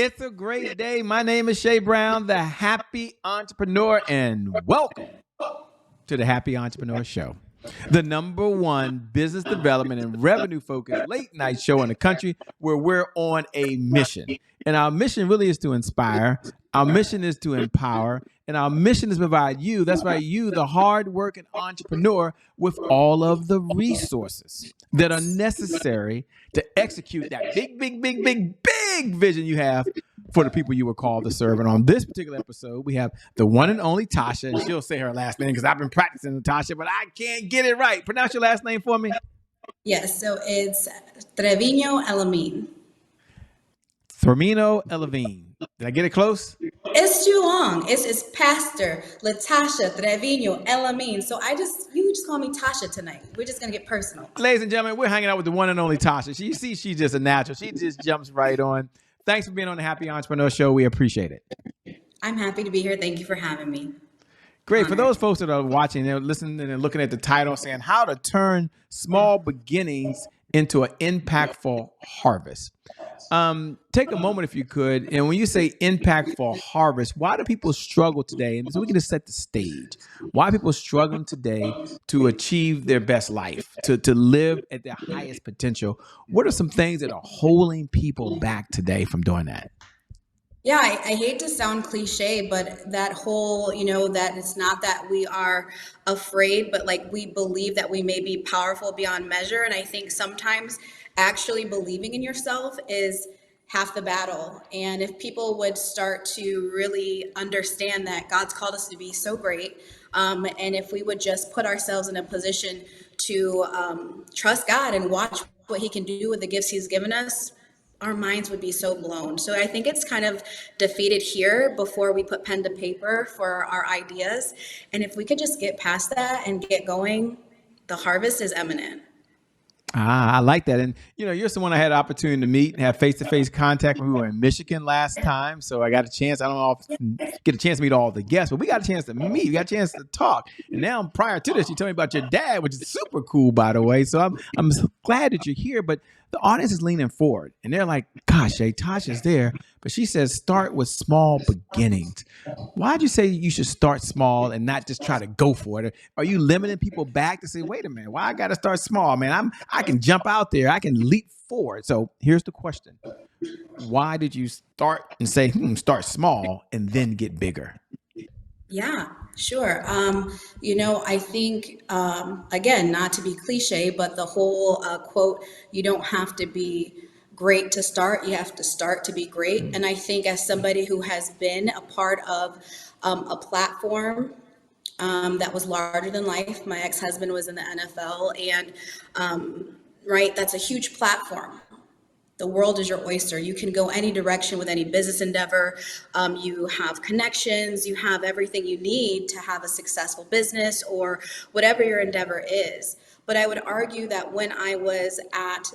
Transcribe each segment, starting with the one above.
It's a great day. My name is Shay Brown, the Happy Entrepreneur, and welcome to the Happy Entrepreneur Show, the #1 business development and revenue focused late night show in the country where we're on a mission. And our mission really is to inspire. Our mission is to empower. And our mission is to provide you, that's right, you, the hardworking entrepreneur, with all of the resources that are necessary to execute that big vision you have for the people you were called to serve. And on this particular episode, we have the one and only Tasha. And she'll say her last name because I've been practicing Tasha, but I can't get it right. Pronounce your last name for me. Yes, so it's Treviño El-Amin. Treviño El-Amin. Did I get it close? It's too long. It's Pastor Latasha Treviño El-Amin. So you can just call me Tasha tonight. We're just gonna get personal. Ladies and gentlemen, we're hanging out with the one and only Tasha. She's just a natural. She just jumps right on. Thanks for being on the Happy Entrepreneur Show. We appreciate it. I'm happy to be here. Thank you for having me. Great. For those folks that are watching, they're listening and looking at the title saying how to turn small beginnings into an impactful harvest. Take a moment if you could. And when you say impactful harvest, why do people struggle today? And so we can just set the stage. Why are people struggling today to achieve their best life, to live at their highest potential? What are some things that are holding people back today from doing that? Yeah, I hate to sound cliche, but that whole, that it's not that we are afraid, but like we believe that we may be powerful beyond measure. And I think sometimes actually believing in yourself is half the battle. And if people would start to really understand that God's called us to be so great, and if we would just put ourselves in a position to trust God and watch what he can do with the gifts he's given us, our minds would be so blown. So I think it's kind of defeated here before we put pen to paper for our ideas. And if we could just get past that and get going, the harvest is imminent. I like that. And, you're someone I had the opportunity to meet and have face-to-face contact when we were in Michigan last time. So I got a chance. I don't often get a chance to meet all the guests, but we got a chance to meet. We got a chance to talk. And now prior to this, you told me about your dad, which is super cool, by the way. So I'm glad that you're here. But the audience is leaning forward and they're like, gosh, Shay, Tasha's there. But she says, start with small beginnings. Why'd you say you should start small and not just try to go for it? Are you limiting people back to say, wait a minute, why I got to start small, man? I can jump out there. I can leap forward. So here's the question. Why did you start and say, start small and then get bigger? Yeah, sure. I think, again, not to be cliche, but the whole quote, you don't have to be great to start, you have to start to be great. And I think as somebody who has been a part of a platform that was larger than life, my ex-husband was in the NFL, and that's a huge platform. The world is your oyster. You can go any direction with any business endeavor. You have connections, you have everything you need to have a successful business or whatever your endeavor is. But I would argue that when I was at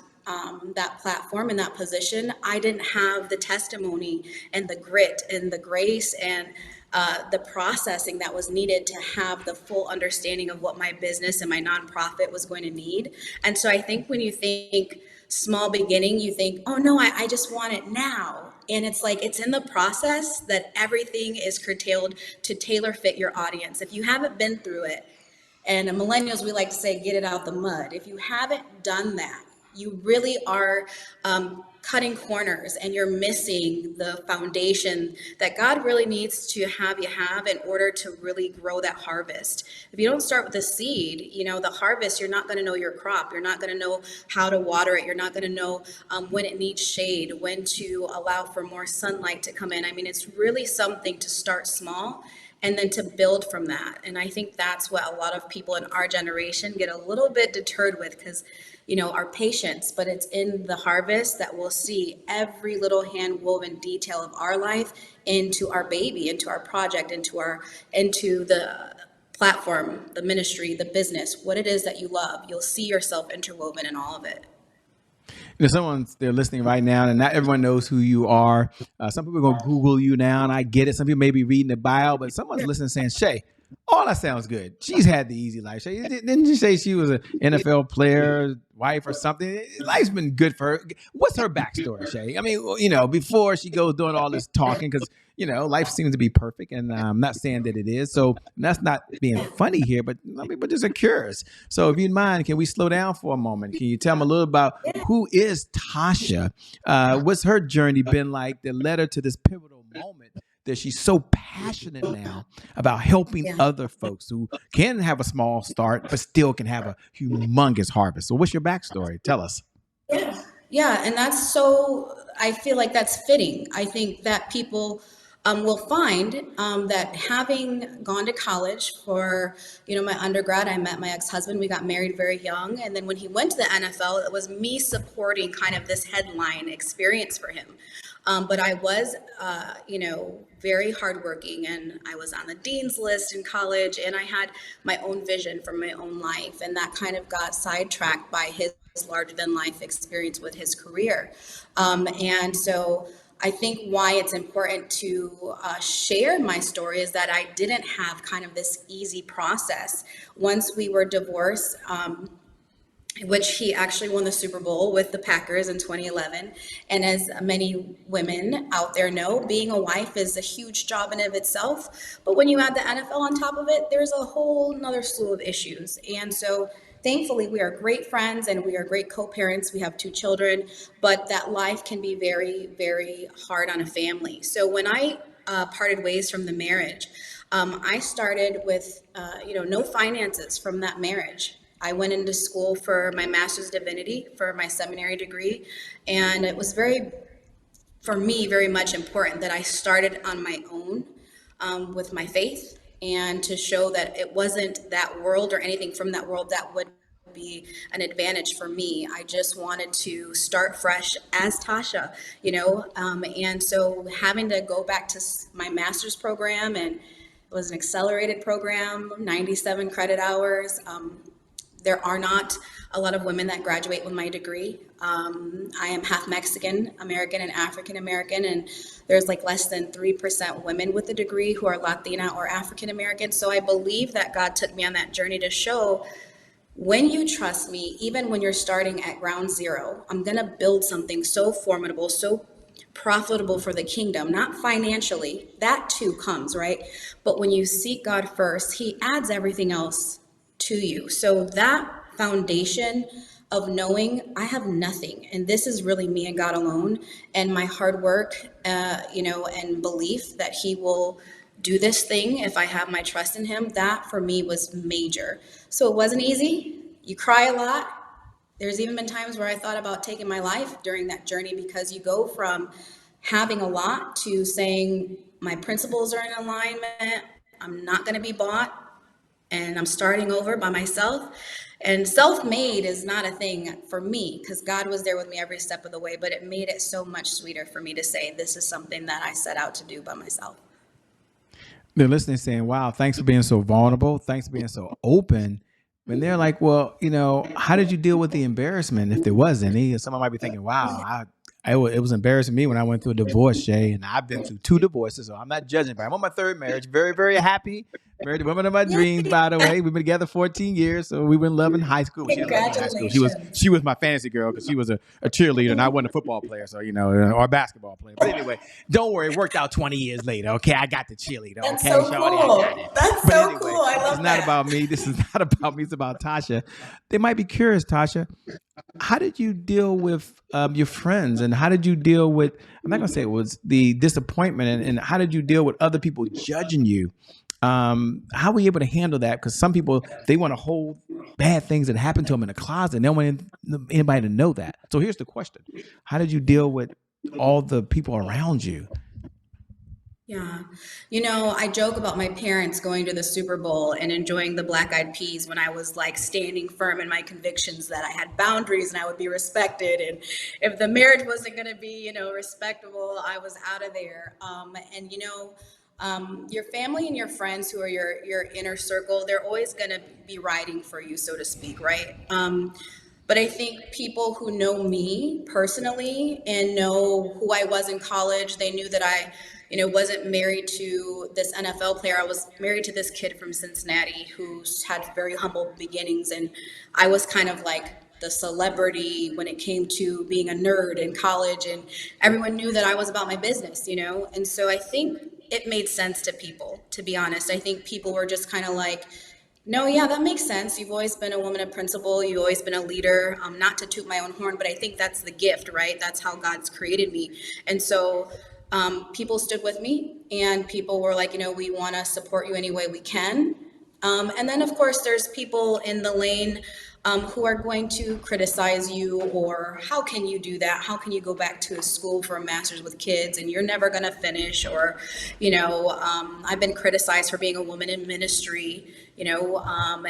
that platform in that position, I didn't have the testimony and the grit and the grace and the processing that was needed to have the full understanding of what my business and my nonprofit was going to need. And so I think when you think small beginning, you think, oh no, I just want it now. And it's like, it's in the process that everything is curtailed to tailor fit your audience. If you haven't been through it, and millennials, we like to say, get it out the mud. If you haven't done that, you really are cutting corners and you're missing the foundation that God really needs to have you have in order to really grow that harvest. If you don't start with the seed, the harvest, you're not going to know your crop. You're not going to know how to water it. You're not going to know when it needs shade, when to allow for more sunlight to come in. I mean, it's really something to start small and then to build from that. And I think that's what a lot of people in our generation get a little bit deterred with, because our patience, but it's in the harvest that we'll see every little hand woven detail of our life into our baby, into our project, into the platform, the ministry, the business, what it is that you love. You'll see yourself interwoven in all of it. They're listening right now, and not everyone knows who you are. Some people are going to Google you now, and I get it. Some people may be reading the bio, but someone's listening saying, Shay, All that sounds good. She's had the easy life. Didn't you say she was an NFL player, wife, or something? Life's been good for her. What's her backstory, Shay? I mean, before she goes doing all this talking, because life seems to be perfect, and I'm not saying that it is. So that's not being funny here, but people just are curious. So if you mind, can we slow down for a moment? Can you tell me a little about who is Tasha? What's her journey been like that led her to this pivotal moment that she's so passionate now about helping other folks who can have a small start, but still can have a humongous harvest. So what's your backstory? Tell us. Yeah. And I feel like that's fitting. I think that people will find that having gone to college for, my undergrad, I met my ex-husband. We got married very young. And then when he went to the NFL, it was me supporting kind of this headline experience for him. But I was, very hardworking, and I was on the dean's list in college, and I had my own vision for my own life. And that kind of got sidetracked by his larger than life experience with his career. And so I think why it's important to share my story is that I didn't have kind of this easy process. Once we were divorced, which he actually won the Super Bowl with the Packers in 2011. And as many women out there know, being a wife is a huge job in and of itself. But when you add the NFL on top of it, there's a whole nother slew of issues. And so thankfully, we are great friends and we are great co-parents. We have 2 children, but that life can be very, very hard on a family. So when I parted ways from the marriage, I started with, no finances from that marriage. I went into school for my Master's of Divinity for my seminary degree. And it was for me, very much important that I started on my own with my faith, and to show that it wasn't that world or anything from that world that would be an advantage for me. I just wanted to start fresh as Tasha, and so having to go back to my master's program, and it was an accelerated program, 97 credit hours. There are not a lot of women that graduate with my degree. I am half Mexican American and African American, and there's like less than 3% women with a degree who are Latina or African American. So I believe that God took me on that journey to show, when you trust me, even when you're starting at ground zero, I'm going to build something so formidable, so profitable for the kingdom, not financially. That too comes, right? But when you seek God first, He adds everything else to you. So that foundation of knowing I have nothing, and this is really me and God alone, and my hard work, and belief that He will do this thing if I have my trust in Him, that for me was major. So it wasn't easy. You cry a lot. There's even been times where I thought about taking my life during that journey, because you go from having a lot to saying my principles are in alignment, I'm not going to be bought, and I'm starting over by myself. And self-made is not a thing for me, because God was there with me every step of the way, but it made it so much sweeter for me to say, this is something that I set out to do by myself. They're listening saying, wow, thanks for being so vulnerable. Thanks for being so open. When they're like, well, how did you deal with the embarrassment, if there was any? Someone might be thinking, wow, it was embarrassing me when I went through a divorce, Shay, and I've been through 2 divorces, so I'm not judging, but I'm on my 3rd marriage. Very, very happy. Married the woman of my dreams, by the way. We've been together 14 years, so we were in love in high school. She loved me in high school. She was my fantasy girl, because she was a cheerleader, and I wasn't a football player, so or a basketball player. But anyway, don't worry, it worked out 20 years later. Okay, I got the cheerleader. That's okay, so Shorty, cool. I got it. That's but so anyway, cool. I love It's not about me. This is not about me. It's about Tasha. They might be curious, Tasha. How did you deal with your friends, and how did you deal with, I'm not going to say it was the disappointment, and how did you deal with other people judging you? How were you able to handle that? Because some people, they want to hold bad things that happened to them in a closet, and they don't want anybody to know that. So here's the question. How did you deal with all the people around you? Yeah. I joke about my parents going to the Super Bowl and enjoying the Black Eyed Peas when I was like standing firm in my convictions that I had boundaries and I would be respected. And if the marriage wasn't going to be, respectable, I was out of there. Your family and your friends, who are your inner circle, they're always going to be riding for you, so to speak, right? But I think people who know me personally and know who I was in college, they knew that I, wasn't married to this NFL player. I was married to this kid from Cincinnati who's had very humble beginnings. And I was kind of like the celebrity when it came to being a nerd in college. And everyone knew that I was about my business, And so I think it made sense to people, to be honest. I think people were just kind of like, no, yeah, that makes sense. You've always been a woman of principle. You've always been a leader. Not to toot my own horn, but I think that's the gift, right? That's how God's created me. And so people stood with me, and people were like, we want to support you any way we can. And then, of course, there's people in the lane who are going to criticize you, or how can you do that? How can you go back to a school for a master's with kids and you're never going to finish? Or, I've been criticized for being a woman in ministry, and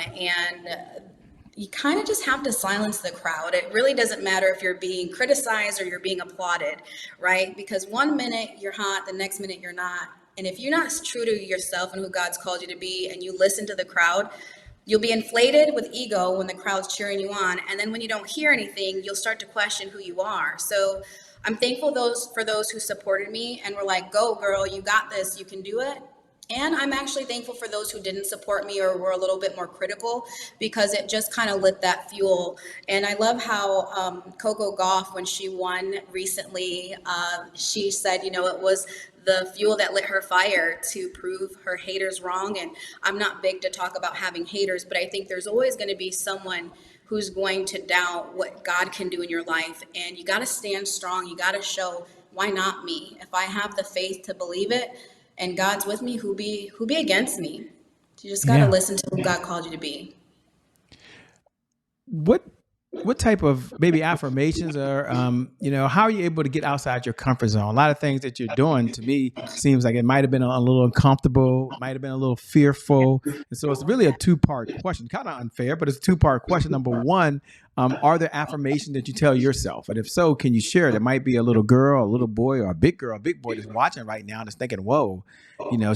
you kind of just have to silence the crowd. It really doesn't matter if you're being criticized or you're being applauded, right? Because one minute you're hot, the next minute you're not. And if you're not true to yourself and who God's called you to be, and you listen to the crowd, you'll be inflated with ego when the crowd's cheering you on. And then when you don't hear anything, you'll start to question who you are. So I'm thankful for those who supported me and were like, go girl, you got this, you can do it. And I'm actually thankful for those who didn't support me or were a little bit more critical, because it just kind of lit that fuel. And I love how Coco Gauff, when she won recently, she said, it was the fuel that lit her fire to prove her haters wrong. And I'm not big to talk about having haters, but I think there's always going to be someone who's going to doubt what God can do in your life. And you got to stand strong. You got to show, why not me? If I have the faith to believe it and God's with me, who be against me? You just got to listen to who God called you to be. What type of maybe affirmations or, how are you able to get outside your comfort zone? A lot of things that you're doing, to me, seems like it might have been a little uncomfortable, might have been a little fearful. And so it's really a two-part question, kind of unfair, but it's a two-part question. Number one, are there affirmations that you tell yourself? And if so, can you share it? It might be a little girl, a little boy, or a big girl, a big boy that's watching right now and is thinking, whoa,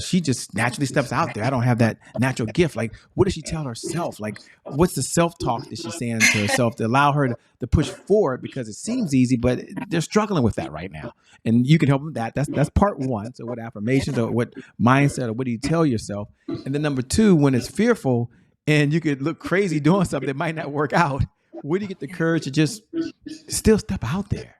she just naturally steps out there. I don't have that natural gift. Like, what does she tell herself? Like, what's the self-talk that she's saying to herself to allow her to push forward? Because it seems easy, but they're struggling with that right now. And you can help them with that. That's part one. So what affirmations or what mindset or what do you tell yourself? And then number two, when it's fearful and you could look crazy doing something that might not work out, where do you get the courage to just still step out there?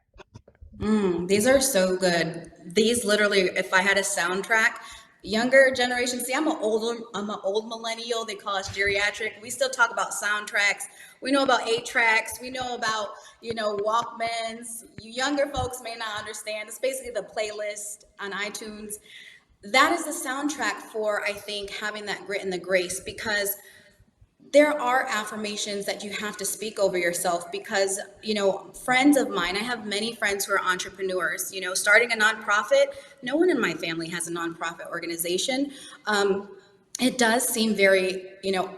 These are so good. These literally, if I had a soundtrack, younger generation, see, I'm an old millennial. They call us geriatric. We still talk about soundtracks. We know about 8-tracks. We know about, Walkmans. You younger folks may not understand. It's basically the playlist on iTunes. That is the soundtrack for, I think, having that grit and the grace, because there are affirmations that you have to speak over yourself, because, friends of mine, I have many friends who are entrepreneurs, starting a nonprofit. No one in my family has a nonprofit organization. It does seem very,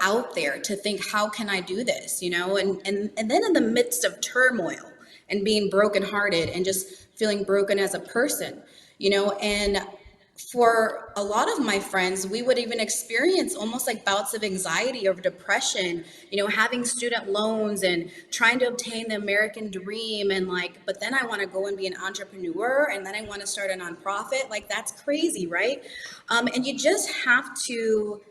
out there to think, how can I do this, and then in the midst of turmoil and being brokenhearted and just feeling broken as a person, and for a lot of my friends, we would even experience almost like bouts of anxiety or depression, having student loans and trying to obtain the American dream. And but then I want to go and be an entrepreneur, and then I want to start a nonprofit. That's crazy, right? And you just have to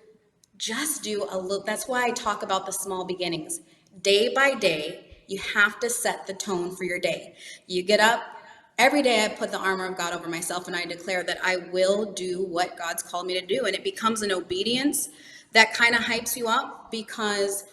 just do a little. That's why I talk about the small beginnings. Day by day, you have to set the tone for your day. You get up. Every day I put the armor of God over myself, and I declare that I will do what God's called me to do. And it becomes an obedience that kind of hypes you up, because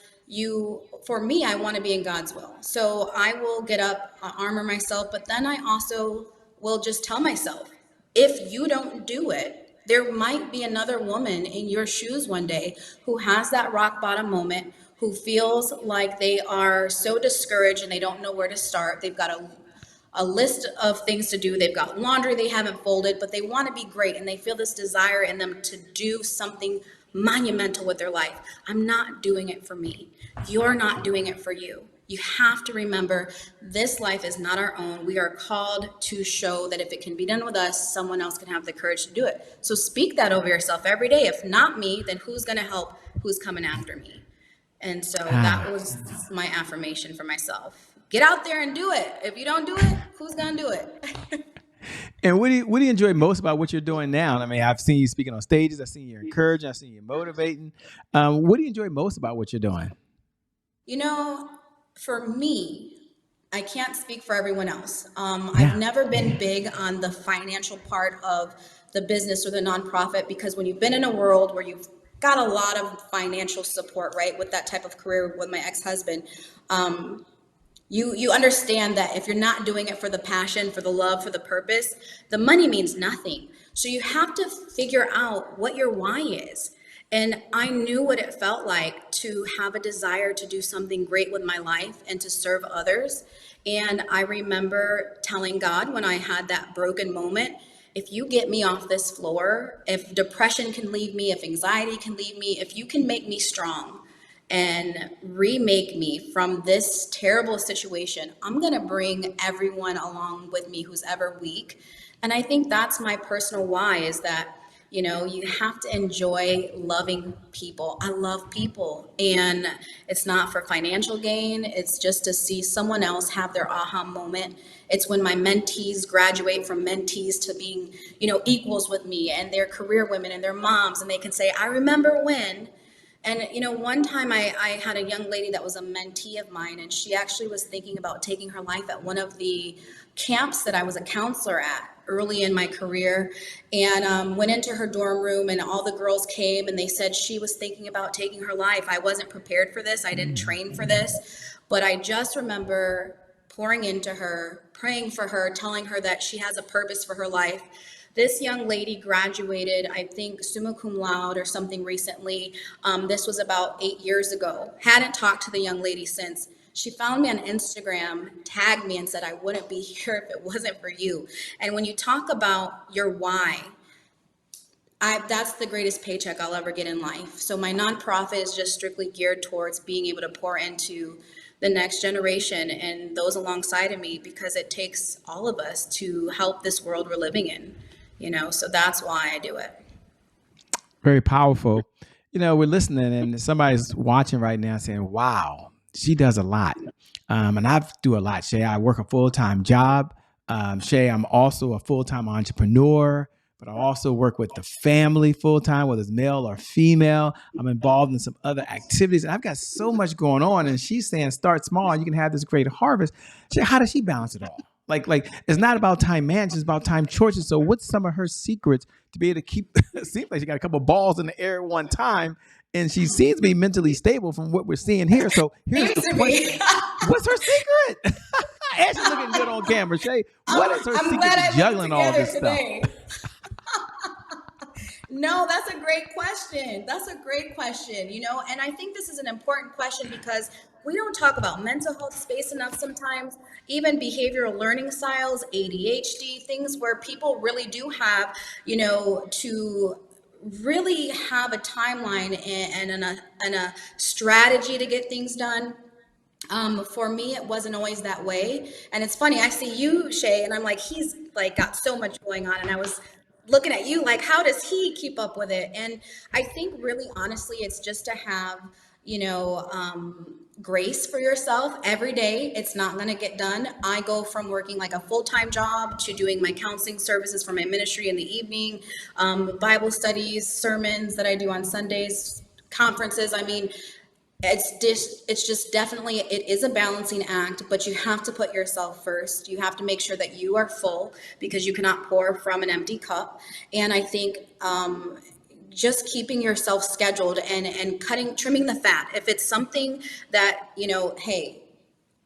for me, I want to be in God's will. So I will get up, armor myself, but then I also will just tell myself, if you don't do it, there might be another woman in your shoes one day who has that rock bottom moment, who feels like they are so discouraged and they don't know where to start. They've got a list of things to do. They've got laundry they haven't folded, but they want to be great, and they feel this desire in them to do something monumental with their life. I'm not doing it for me. You're not doing it for you. You have to remember, this life is not our own. We are called to show that if it can be done with us, someone else can have the courage to do it. So speak that over yourself every day. If not me, then who's going to help? Who's coming after me? And so that was my affirmation for myself. Get out there and do it. If you don't do it, who's going to do it? And what do you enjoy most about what you're doing now? I mean, I've seen you speaking on stages. I've seen you encouraging. I've seen you motivating. What do you enjoy most about what you're doing? You know, for me, I can't speak for everyone else. Yeah. I've never been big on the financial part of the business or the nonprofit, because when you've been in a world where you've got a lot of financial support, right, with that type of career with my ex-husband, you understand that if you're not doing it for the passion, for the love, for the purpose, the money means nothing. So you have to figure out what your why is. And I knew what it felt like to have a desire to do something great with my life and to serve others. And I remember telling God when I had that broken moment, if you get me off this floor, if depression can leave me, if anxiety can leave me, if you can make me strong and remake me from this terrible situation, I'm going to bring everyone along with me who's ever weak. And I think that's my personal why, is that, you know, you have to enjoy loving people. I love people, and it's not for financial gain. It's just to see someone else have their aha moment. It's when my mentees graduate from mentees to being, you know, equals with me, and they're career women and they're moms, and they can say, I remember when. And, you know, one time I had a young lady that was a mentee of mine, and she actually was thinking about taking her life at one of the camps that I was a counselor at early in my career, and went into her dorm room, and all the girls came and they said she was thinking about taking her life. I wasn't prepared for this. I didn't train for this, but I just remember pouring into her, praying for her, telling her that she has a purpose for her life. This young lady graduated, I think, summa cum laude or something recently. This was about 8 years ago. Hadn't talked to the young lady since. She found me on Instagram, tagged me, and said, I wouldn't be here if it wasn't for you. And when you talk about your why, that's the greatest paycheck I'll ever get in life. So my nonprofit is just strictly geared towards being able to pour into the next generation and those alongside of me, because it takes all of us to help this world we're living in. You know, so that's why I do it. Very powerful. You know, we're listening and somebody's watching right now saying, wow, she does a lot. And I do a lot, Shay. I work a full-time job. Shay, I'm also a full-time entrepreneur, but I also work with the family full-time, whether it's male or female. I'm involved in some other activities. And I've got so much going on. And she's saying, start small and you can have this great harvest. Shay, how does she balance it all? Like it's not about time management, it's about time choices. So what's some of her secrets to be able to keep, it seems like she got a couple of balls in the air at one time, and she seems to be mentally stable from what we're seeing here. So here's the question. What's her secret? And she's looking good on camera. Shay, what is her secret to juggling all this today. Stuff? No, that's a great question. That's a great question, you know, and I think this is an important question because we don't talk about mental health space enough sometimes, even behavioral learning styles, ADHD, things where people really do have, you know, to really have a timeline and a strategy to get things done. For me, it wasn't always that way. And it's funny, I see you, Shay, and I'm like, he's like got so much going on. And I was looking at you like, how does he keep up with it? And I think really, honestly, it's just to have, you know, grace for yourself every day. It's not going to get done. I go from working like a full-time job to doing my counseling services for my ministry in the evening, Bible studies, sermons that I do on Sundays, conferences. I mean, it's just definitely, it is a balancing act, but you have to put yourself first. You have to make sure that you are full because you cannot pour from an empty cup. And I think, just keeping yourself scheduled and trimming the fat. If it's something that, you know, hey,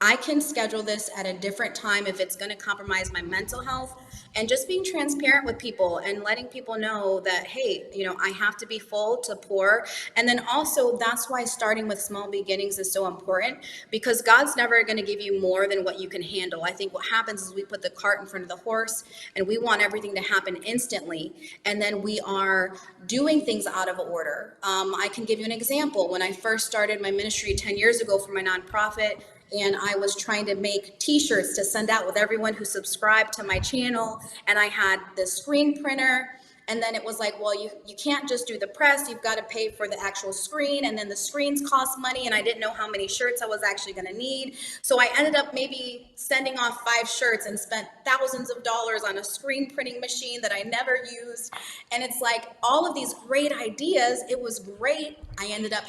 I can schedule this at a different time if it's going to compromise my mental health, and just being transparent with people and letting people know that, hey, you know, I have to be full to pour. And then also that's why starting with small beginnings is so important, because God's never going to give you more than what you can handle. I think what happens is we put the cart in front of the horse and we want everything to happen instantly. And then we are doing things out of order. I can give you an example. When I first started my ministry 10 years ago for my nonprofit, and I was trying to make t-shirts to send out with everyone who subscribed to my channel. And I had the screen printer And then it was like, well, you can't just do the press. You've got to pay for the actual screen. And then the screens cost money. And I didn't know how many shirts I was actually going to need. So I ended up maybe sending off 5 shirts and spent thousands of dollars on a screen printing machine that I never used. And it's like all of these great ideas. It was great. I ended up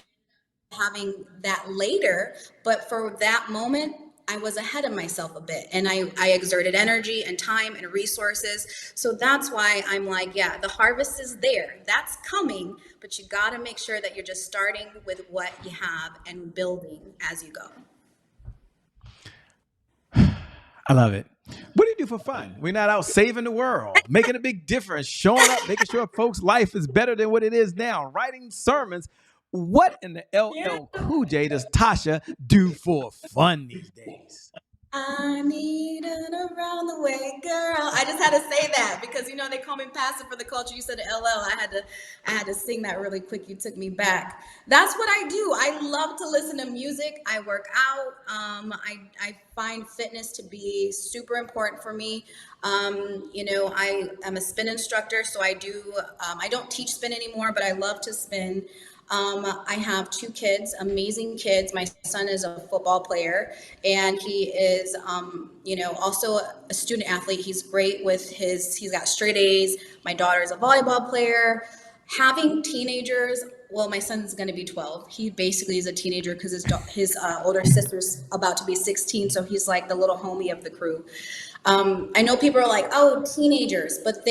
having that later, but for that moment, I was ahead of myself a bit, and I exerted energy and time and resources. So that's why I'm like, yeah, the harvest is there. That's coming, but you got to make sure that you're just starting with what you have and building as you go. I love it. What do you do for fun? We're not out saving the world, making a big difference, showing up, making sure folks' life is better than what it is now, writing sermons. What in the LL Cool J does Tasha do for fun these days? I need an around the way girl. I just had to say that because they call me Pastor for the Culture. You said LL. I had to sing that really quick. You took me back. That's what I do. I love to listen to music. I work out. I find fitness to be super important for me. I am a spin instructor, so I do. I don't teach spin anymore, but I love to spin. I have 2 kids, amazing kids. My son is a football player, and he is, also a student athlete. He's great with he's got straight A's. My daughter is a volleyball player. Having teenagers, well, my son's going to be 12. He basically is a teenager because his older sister's about to be 16, so he's like the little homie of the crew. I know people are like, oh, teenagers, but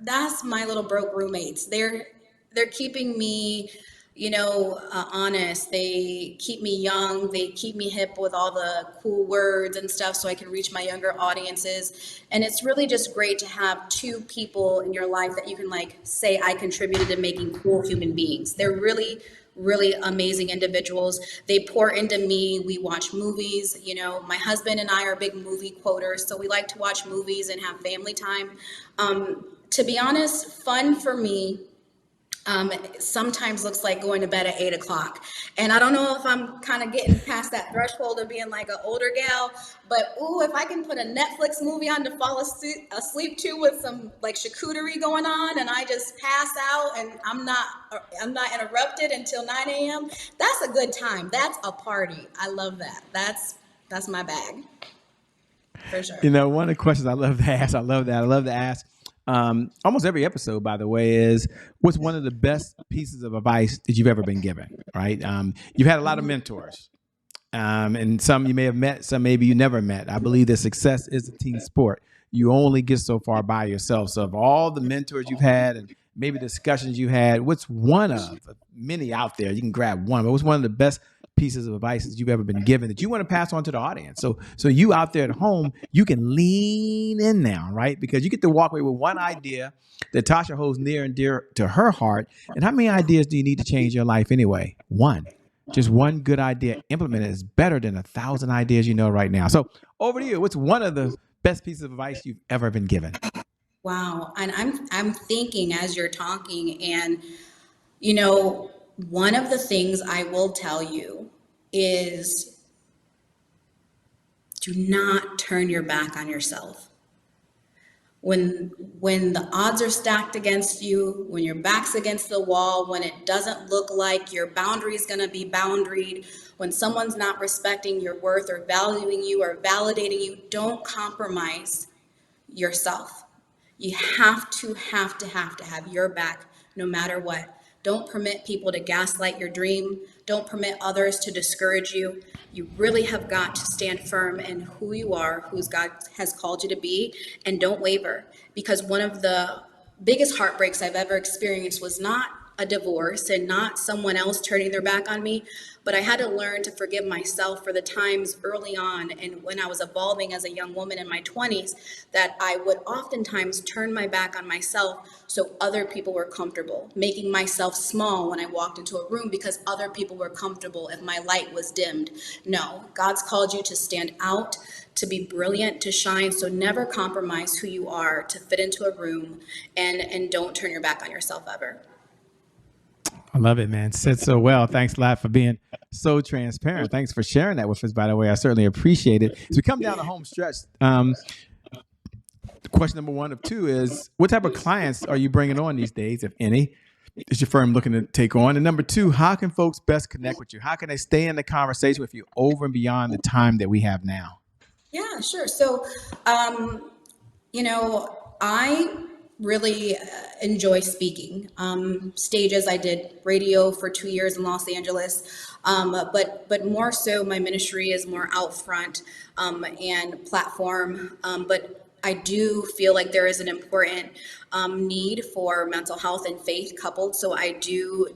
that's my little broke roommates. They're keeping me, honest. They keep me young. They keep me hip with all the cool words and stuff so I can reach my younger audiences. And it's really just great to have 2 people in your life that you can say, I contributed to making cool human beings. They're really, really amazing individuals. They pour into me. We watch movies. My husband and I are big movie quoters, so we like to watch movies and have family time. To be honest, fun for me sometimes looks like going to bed at 8 o'clock. And I don't know if I'm kind of getting past that threshold of being like an older gal, but if I can put a Netflix movie on to fall asleep to with some charcuterie going on and I just pass out and I'm not interrupted until 9 a.m., that's a good time. That's a party. I love that. That's my bag. For sure. One of the questions I love to ask, almost every episode, by the way, is what's one of the best pieces of advice that you've ever been given, right? You've had a lot of mentors, and some you may have met, some maybe you never met. I believe that success is a team sport. You only get so far by yourself. So of all the mentors you've had and maybe discussions you had, what's one of many out there? You can grab one, but what's one of the best pieces of advice that you've ever been given that you want to pass on to the audience? So you out there at home, you can lean in now, right? Because you get to walk away with one idea that Tasha holds near and dear to her heart. And how many ideas do you need to change your life anyway? One. Just one good idea implemented is better than 1,000 ideas right now. So over to you. What's one of the best pieces of advice you've ever been given? Wow. And I'm thinking as you're talking, and one of the things I will tell you is do not turn your back on yourself. When the odds are stacked against you, when your back's against the wall, when it doesn't look like your boundary is going to be boundaried, when someone's not respecting your worth or valuing you or validating you, don't compromise yourself. You have to have your back no matter what. Don't permit people to gaslight your dream. Don't permit others to discourage you. You really have got to stand firm in who you are, who God has called you to be, and don't waver. Because one of the biggest heartbreaks I've ever experienced was not a divorce and not someone else turning their back on me, but I had to learn to forgive myself for the times early on and when I was evolving as a young woman in my 20s that I would oftentimes turn my back on myself so other people were comfortable, making myself small when I walked into a room because other people were comfortable if my light was dimmed. No, God's called you to stand out, to be brilliant, to shine, so never compromise who you are to fit into a room, and don't turn your back on yourself ever. I love it, man. Said so well. Thanks a lot for being so transparent. Thanks for sharing that with us, by the way. I certainly appreciate it. As we come down the home stretch, question number 1 of 2 is, what type of clients are you bringing on these days, if any? Is your firm looking to take on? And number 2, how can folks best connect with you? How can they stay in the conversation with you over and beyond the time that we have now? Yeah, sure. So, I really enjoy speaking. Stages, I did radio for 2 years in Los Angeles, but more so my ministry is more out front and platform. But I do feel like there is an important need for mental health and faith coupled. So I do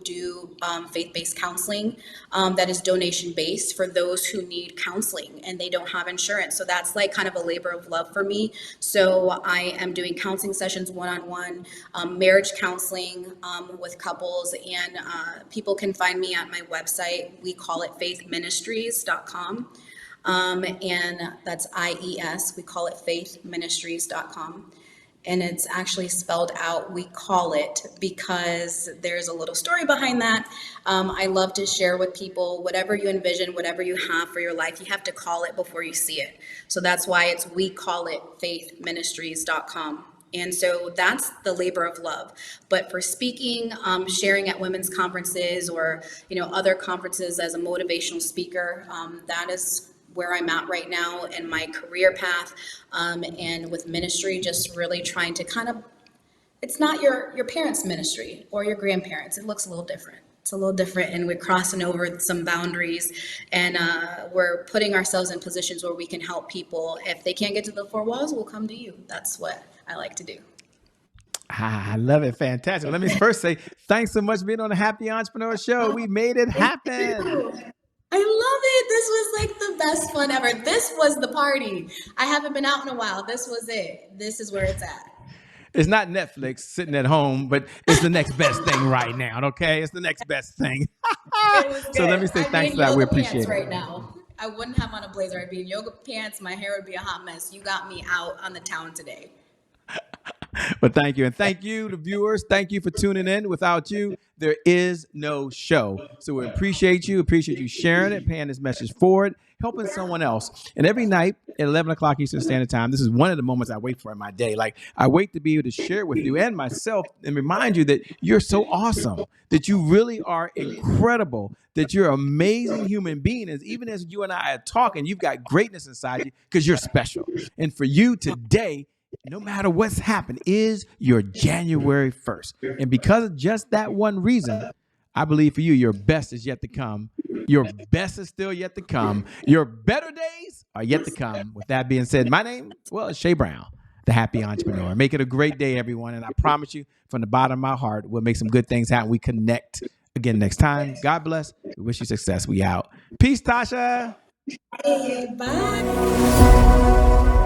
faith-based counseling that is donation-based for those who need counseling and they don't have insurance. So that's like kind of a labor of love for me. So I am doing counseling sessions one-on-one, marriage counseling with couples, and people can find me at my website. We call it faithministries.com. And that's IES. We call it faithministries.com. And it's actually spelled out, we call it, because there's a little story behind that. I love to share with people whatever you envision, whatever you have for your life, you have to call it before you see it. So that's why we call it faithministries.com. And so that's the labor of love. But for speaking, sharing at women's conferences or, other conferences as a motivational speaker, that is where I'm at right now in my career path, and with ministry, just really trying to it's not your parents' ministry or your grandparents. It looks a little different. It's a little different, and we're crossing over some boundaries, and we're putting ourselves in positions where we can help people. If they can't get to the 4 walls, we'll come to you. That's what I like to do. I love it. Fantastic. Let me first say, thanks so much for being on the Happy Entrepreneur Show. We made it happen. I love it. This was like the best fun ever. This was the party. I haven't been out in a while. This was it. This is where it's at. It's not Netflix sitting at home, but it's the next best thing right now. Okay, it's the next best thing. So let me say thanks for that. We appreciate it. Right now, I wouldn't have on a blazer. I'd be in yoga pants. My hair would be a hot mess. You got me out on the town today. But thank you. And thank you to viewers. Thank you for tuning in. Without you, there is no show. So we appreciate you sharing it, paying this message forward, helping someone else. And every night at 11 o'clock Eastern Standard Time, this is one of the moments I wait for in my day. Like, I wait to be able to share with you and myself and remind you that you're so awesome, that you really are incredible, that you're an amazing human being. As even as you and I are talking, you've got greatness inside you because you're special. And for you today, no matter what's happened, is your January 1st. And because of just that one reason, I believe for you, your best is yet to come. Your best is still yet to come. Your better days are yet to come. With that being said, my name, is Shay Brown, the Happy Entrepreneur. Make it a great day, everyone. And I promise you, from the bottom of my heart, we'll make some good things happen. We connect again next time. God bless. We wish you success. We out. Peace, Tasha. Hey, bye.